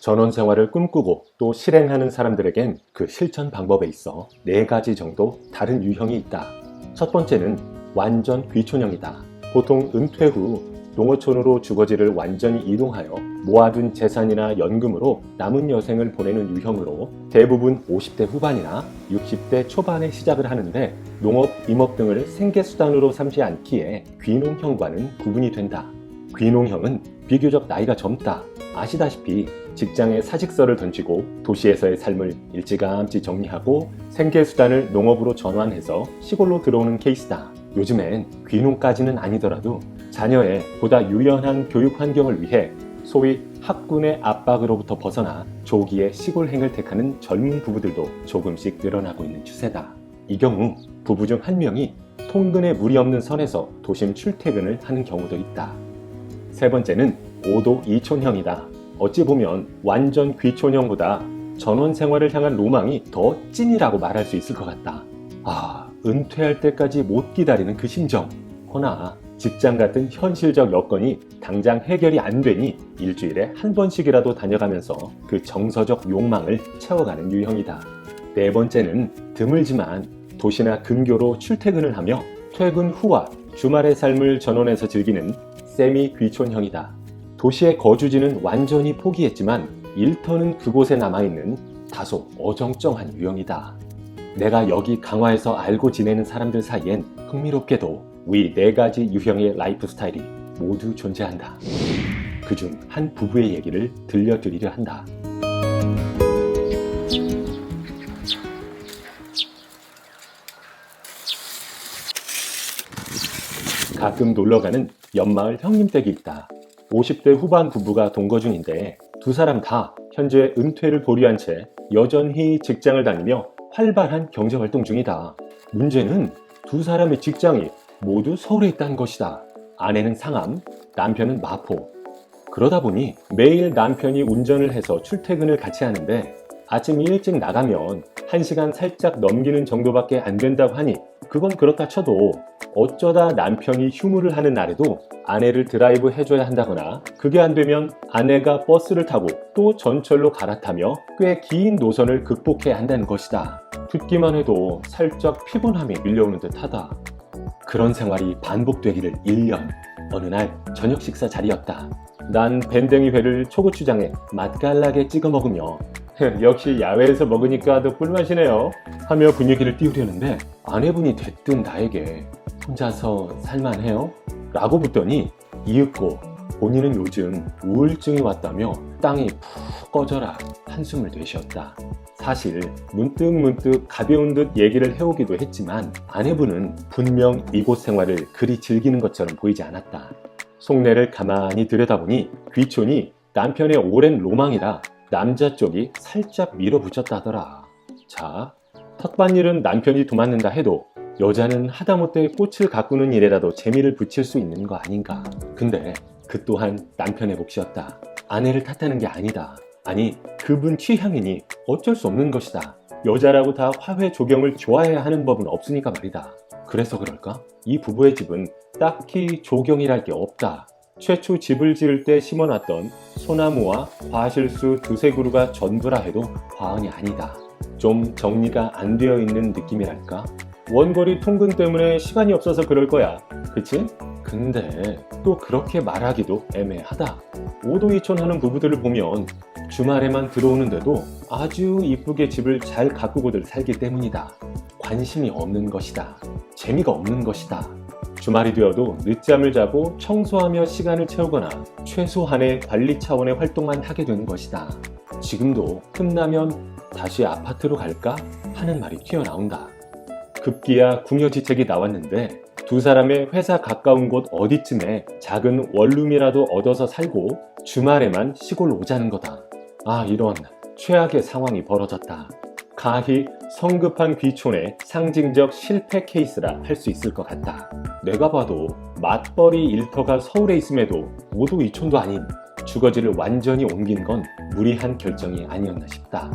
전원 생활을 꿈꾸고 또 실행하는 사람들에겐 그 실천 방법에 있어 4가지 정도 다른 유형이 있다. 첫 번째는 완전 귀촌형이다. 보통 은퇴 후 농어촌으로 주거지를 완전히 이동하여 모아둔 재산이나 연금으로 남은 여생을 보내는 유형으로 대부분 50대 후반이나 60대 초반에 시작을 하는데 농업, 임업 등을 생계수단으로 삼지 않기에 귀농형과는 구분이 된다. 귀농형은 비교적 나이가 젊다. 아시다시피 직장에 사직서를 던지고 도시에서의 삶을 일찌감치 정리하고 생계수단을 농업으로 전환해서 시골로 들어오는 케이스다. 요즘엔 귀농까지는 아니더라도 자녀의 보다 유연한 교육 환경을 위해 소위 학군의 압박으로부터 벗어나 조기에 시골행을 택하는 젊은 부부들도 조금씩 늘어나고 있는 추세다. 이 경우 부부 중 한 명이 통근에 무리 없는 선에서 도심 출퇴근을 하는 경우도 있다. 세 번째는 5도 2촌형이다. 어찌 보면 완전 귀촌형보다 전원 생활을 향한 로망이 더 찐이라고 말할 수 있을 것 같다. 은퇴할 때까지 못 기다리는 그 심정. 허나 직장 같은 현실적 여건이 당장 해결이 안 되니 일주일에 한 번씩이라도 다녀가면서 그 정서적 욕망을 채워가는 유형이다. 네 번째는 드물지만 도시나 근교로 출퇴근을 하며 퇴근 후와 주말의 삶을 전원에서 즐기는 세미 귀촌형이다. 도시의 거주지는 완전히 포기했지만 일터는 그곳에 남아있는 다소 어정쩡한 유형이다. 내가 여기 강화에서 알고 지내는 사람들 사이엔 흥미롭게도 위 4가지 유형의 라이프 스타일이 모두 존재한다. 그중 한 부부의 얘기를 들려드리려 한다. 가끔 놀러가는 옆마을 형님 댁이 있다. 50대 후반 부부가 동거 중인데 두 사람 다 현재 은퇴를 보류한 채 여전히 직장을 다니며 활발한 경제활동 중이다. 문제는 두 사람의 직장이 모두 서울에 있다는 것이다. 아내는 상암, 남편은 마포. 그러다 보니 매일 남편이 운전을 해서 출퇴근을 같이 하는데 아침 일찍 나가면 1시간 살짝 넘기는 정도밖에 안 된다고 하니 그건 그렇다 쳐도 어쩌다 남편이 휴무를 하는 날에도 아내를 드라이브 해줘야 한다거나 그게 안 되면 아내가 버스를 타고 또 전철로 갈아타며 꽤 긴 노선을 극복해야 한다는 것이다. 듣기만 해도 살짝 피곤함이 밀려오는 듯하다. 그런 생활이 반복되기를 1년. 어느 날 저녁 식사 자리였다. 난 밴댕이 회를 초고추장에 맛깔나게 찍어 먹으며 역시 야외에서 먹으니까 더 꿀맛이네요 하며 분위기를 띄우려는데 아내분이 대뜸 나에게 혼자서 살만해요? 라고 묻더니 이윽고 본인은 요즘 우울증이 왔다며 땅이 푹 꺼져라 한숨을 내쉬었다. 사실 문득문득 가벼운 듯 얘기를 해오기도 했지만 아내분은 분명 이곳 생활을 그리 즐기는 것처럼 보이지 않았다. 속내를 가만히 들여다보니 귀촌이 남편의 오랜 로망이라 남자 쪽이 살짝 밀어붙였다더라. 자, 텃밭일은 남편이 도맡는다 해도 여자는 하다못해 꽃을 가꾸는 일에라도 재미를 붙일 수 있는 거 아닌가. 근데 그 또한 남편의 몫이었다. 아내를 탓하는 게 아니다. 아니, 그분 취향이니 어쩔 수 없는 것이다. 여자라고 다 화훼 조경을 좋아해야 하는 법은 없으니까 말이다. 그래서 그럴까? 이 부부의 집은 딱히 조경이랄 게 없다. 최초 집을 지을 때 심어놨던 소나무와 과실수 2-3그루가 전부라 해도 과언이 아니다. 좀 정리가 안 되어 있는 느낌이랄까? 원거리 통근 때문에 시간이 없어서 그럴 거야. 그치? 근데 또 그렇게 말하기도 애매하다. 5도 2촌 하는 부부들을 보면 주말에만 들어오는데도 아주 이쁘게 집을 잘 가꾸고들 살기 때문이다. 관심이 없는 것이다. 재미가 없는 것이다. 주말이 되어도 늦잠을 자고 청소하며 시간을 채우거나 최소한의 관리 차원의 활동만 하게 되는 것이다. 지금도 틈나면 다시 아파트로 갈까? 하는 말이 튀어나온다. 급기야 궁여지책이 나왔는데 두 사람의 회사 가까운 곳 어디쯤에 작은 원룸이라도 얻어서 살고 주말에만 시골 오자는 거다. 이런 최악의 상황이 벌어졌다. 가히 성급한 귀촌의 상징적 실패 케이스라 할 수 있을 것 같다. 내가 봐도 맞벌이 일터가 서울에 있음에도 5도 2촌도 아닌 주거지를 완전히 옮긴 건 무리한 결정이 아니었나 싶다.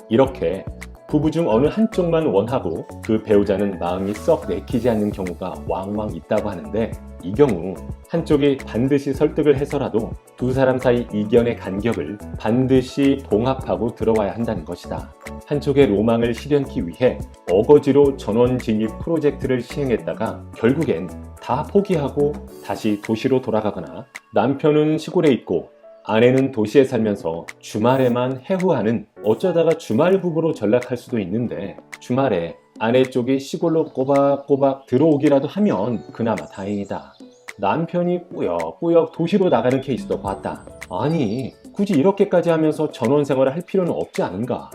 이렇게 부부 중 어느 한쪽만 원하고 그 배우자는 마음이 썩 내키지 않는 경우가 왕왕 있다고 하는데 이 경우 한쪽이 반드시 설득을 해서라도 두 사람 사이 이견의 간격을 반드시 봉합하고 들어와야 한다는 것이다. 한쪽의 로망을 실현하기 위해 어거지로 전원 진입 프로젝트를 시행했다가 결국엔 다 포기하고 다시 도시로 돌아가거나 남편은 시골에 있고 아내는 도시에 살면서 주말에만 해후하는 어쩌다가 주말 부부로 전락할 수도 있는데 주말에 아내 쪽이 시골로 꼬박꼬박 들어오기라도 하면 그나마 다행이다. 남편이 꾸역꾸역 도시로 나가는 케이스도 봤다. 아니, 굳이 이렇게까지 하면서 전원 생활을 할 필요는 없지 않은가?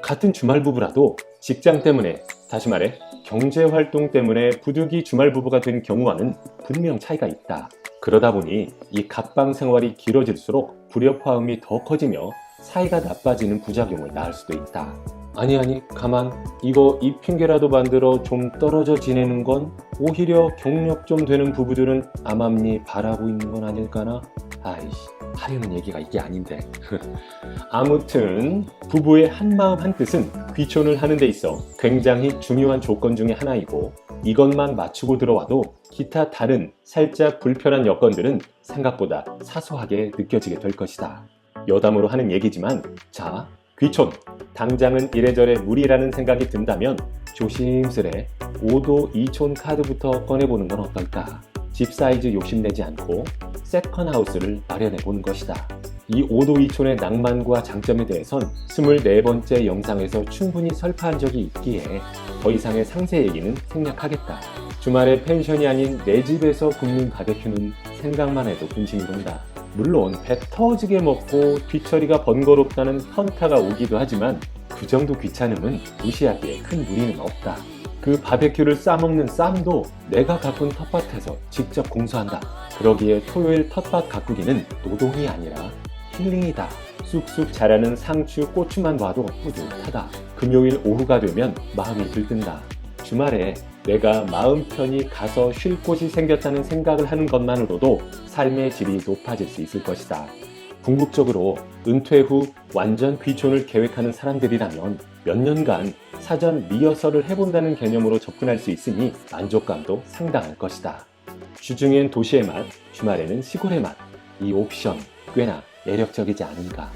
같은 주말 부부라도 직장 때문에, 다시 말해 경제활동 때문에 부득이 주말 부부가 된 경우와는 분명 차이가 있다. 그러다 보니 이 갑방 생활이 길어질수록 불협화음이 더 커지며 사이가 나빠지는 부작용을 낳을 수도 있다. 아니 가만, 이거 이 핑계라도 만들어 좀 떨어져 지내는 건 오히려 경력 좀 되는 부부들은 암암리 바라고 있는 건 아닐까나? 아이씨, 하려는 얘기가 이게 아닌데. 아무튼 부부의 한마음 한뜻은 귀촌을 하는 데 있어 굉장히 중요한 조건 중에 하나이고, 이것만 맞추고 들어와도 기타 다른 살짝 불편한 여건들은 생각보다 사소하게 느껴지게 될 것이다. 여담으로 하는 얘기지만, 자, 귀촌, 당장은 이래저래 무리라는 생각이 든다면 조심스레 5도 2촌 카드부터 꺼내보는 건 어떨까? 집 사이즈 욕심내지 않고 세컨하우스를 마련해보는 것이다. 이 5도 2촌의 낭만과 장점에 대해선 24번째 영상에서 충분히 설파한 적이 있기에 더 이상의 상세 얘기는 생략하겠다. 주말에 펜션이 아닌 내 집에서 굽는 바베큐는 생각만 해도 군침이 돈다. 물론 배 터지게 먹고 뒤처리가 번거롭다는 현타가 오기도 하지만 그 정도 귀찮음은 무시하기에 큰 무리는 없다. 그 바베큐를 싸먹는 쌈도 내가 가꾼 텃밭에서 직접 공수한다. 그러기에 토요일 텃밭 가꾸기는 노동이 아니라 힐링이다. 쑥쑥 자라는 상추, 고추만 봐도 뿌듯하다. 금요일 오후가 되면 마음이 들뜬다. 주말에 내가 마음 편히 가서 쉴 곳이 생겼다는 생각을 하는 것만으로도 삶의 질이 높아질 수 있을 것이다. 궁극적으로 은퇴 후 완전 귀촌을 계획하는 사람들이라면 몇 년간 사전 리허설을 해본다는 개념으로 접근할 수 있으니 만족감도 상당할 것이다. 주중엔 도시의 맛, 주말에는 시골의 맛. 이 옵션 꽤나 매력적이지 않은가.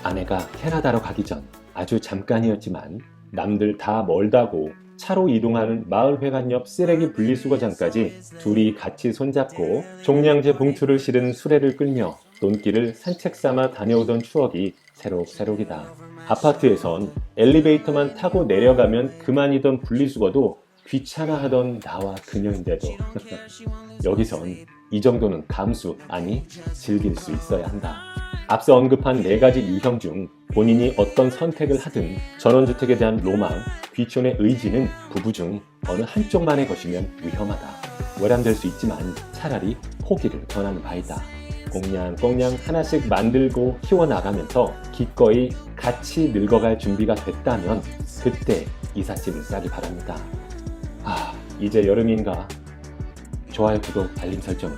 아내가 캐나다로 가기 전 아주 잠깐이었지만 남들 다 멀다고 차로 이동하는 마을회관 옆 쓰레기 분리수거장까지 둘이 같이 손잡고 종량제 봉투를 실은 수레를 끌며 논길을 산책 삼아 다녀오던 추억이 새록새록이다. 아파트에선 엘리베이터만 타고 내려가면 그만이던 분리수거도 귀찮아하던 나와 그녀인데도 여기선 이 정도는 감수, 아니 즐길 수 있어야 한다. 앞서 언급한 4가지 유형 중 본인이 어떤 선택을 하든 전원주택에 대한 로망, 귀촌의 의지는 부부 중 어느 한쪽만의 것이면 위험하다. 외람될 수 있지만 차라리 포기를 권하는 바이다. 꽁냥꽁냥 하나씩 만들고 키워나가면서 기꺼이 같이 늙어갈 준비가 됐다면 그때 이삿짐을 싸기 바랍니다. 이제 여름인가? 좋아요, 구독, 알림 설정을